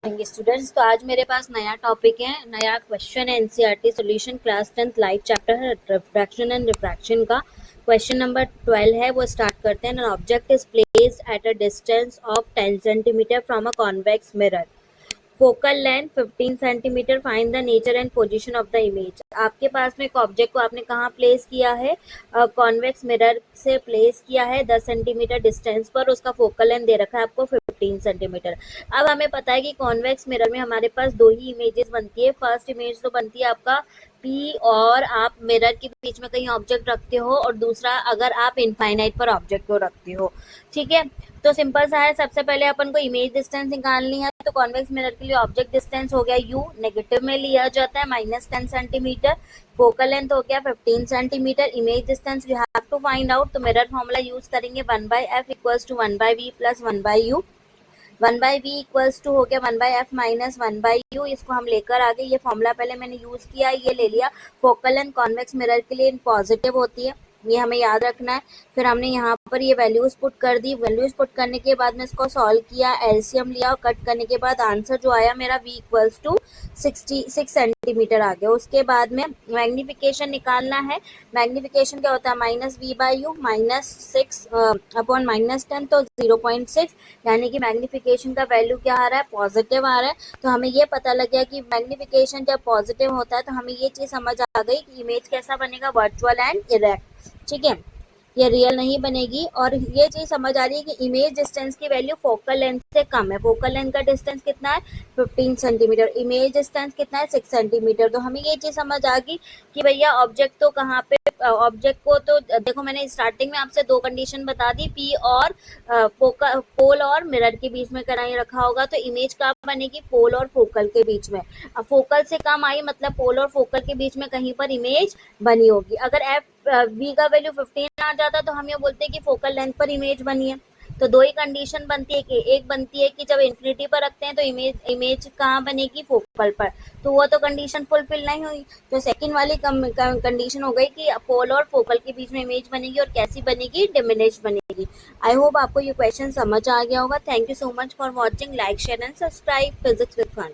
Students, तो आज मेरे पास नया टॉपिक है, नया क्वेश्चन है NCERT solution class 10th life chapter है रिफ्रैक्शन एंड रिफ्रैक्शन का। क्वेश्चन नंबर 12 है, वो स्टार्ट करते हैं। An object is placed at a distance of 10 centimetre from a convex mirror, focal length 15 centimetre, find the nature and position of the image. आपके पास में एक object को आपने कहाँ प्लेस किया है? कॉन्वेक्स मिरर से प्लेस किया है 10 सेंटीमीटर डिस्टेंस पर। उसका फोकल लेंथ दे रखा है आपको 15 सेंटीमीटर। अब हमें पता है कि कॉन्वेक्स मिरर में हमारे पास दो ही इमेजेस बनती है। फर्स्ट इमेज तो बनती है आपका पी और आप मिरर के बीच में कहीं ऑब्जेक्ट रखते हो, और दूसरा अगर आप इनफाइनाइट पर ऑब्जेक्ट को रखते हो। ठीक है, तो सिंपल सा है। सबसे पहले अपन को इमेज डिस्टेंस निकालनी है, तो कॉन्वेक्स मिरर के लिए ऑब्जेक्ट डिस्टेंस हो गया u, नेगेटिव में लिया जाता है -10 सेंटीमीटर। फोकल लेंथ हो गया 15 centimetre. Image distance you have to find out, तो मिरर फॉर्मूला यूज करेंगे 1/f equals to 1/v plus 1/u। 1/v equals to हो गया 1/f माइनस 1/u। इसको हम लेकर आ गए, ये फॉर्मूला पहले मैंने यूज किया, ये ले लिया। फोकल लेंथ कॉन्वेक्स मिरर के लिए पॉजिटिव होती है, ये हमें याद रखना है। फिर हमने यहाँ पर ये वैल्यूज पुट कर दी। वैल्यूज पुट करने के बाद में इसको सॉल्व किया, एलसीएम लिया, और कट करने के बाद आंसर जो आया मेरा v इक्वल्स टू 66 सेंटीमीटर आ गया। उसके बाद में मैग्निफिकेशन निकालना है। मैग्निफिकेशन क्या होता है? -v/u -6 अपॉन -10, तो 0.6, यानी कि मैग्निफिकेशन का वैल्यू क्या आ रहा है? पॉजिटिव आ रहा है। तो हमें ये पता लग गया कि मैग्निफिकेशन जब पॉजिटिव होता है तो हमें ये चीज समझ आ गई कि इमेज कैसा बनेगा? Virtual and erect. ठीक है, ये रियल नहीं बनेगी। और ये चीज समझ आ रही है कि इमेज डिस्टेंस की वैल्यू फोकल लेंथ से कम है। फोकल लेंथ का डिस्टेंस कितना है? 15 सेंटीमीटर। इमेज डिस्टेंस कितना है? 6 सेंटीमीटर। तो हमें ये चीज समझ आ गई कि भैया ऑब्जेक्ट तो कहाँ पे, ऑब्जेक्ट को तो देखो मैंने स्टार्टिंग में आपसे दो कंडीशन बता दी, पी और पोल और मिरर के बीच में कराई रखा होगा, तो इमेज कहाँ बनेगी? पोल और फोकल के बीच में। अब फोकल से कम आई मतलब पोल और फोकल के बीच में कहीं पर इमेज बनी होगी। अगर v का वैल्यू 15 आ जाता तो हम ये बोलते हैं कि फोकल लेंथ पर इमेज बनी है। तो दो ही कंडीशन बनती है कि एक बनती है कि जब इन्फिनिटी पर रखते हैं तो इमेज कहाँ बनेगी? फोकल पर। तो वो तो कंडीशन फुलफिल नहीं हुई। तो सेकंड वाली कंडीशन हो गई कि पोल और फोकल के बीच में इमेज बनेगी, और कैसी बनेगी? डिमिनिश बनेगी। आई होप आपको ये क्वेश्चन समझ आ गया होगा। Thank you so much for watching. Like, share and subscribe physics with fun.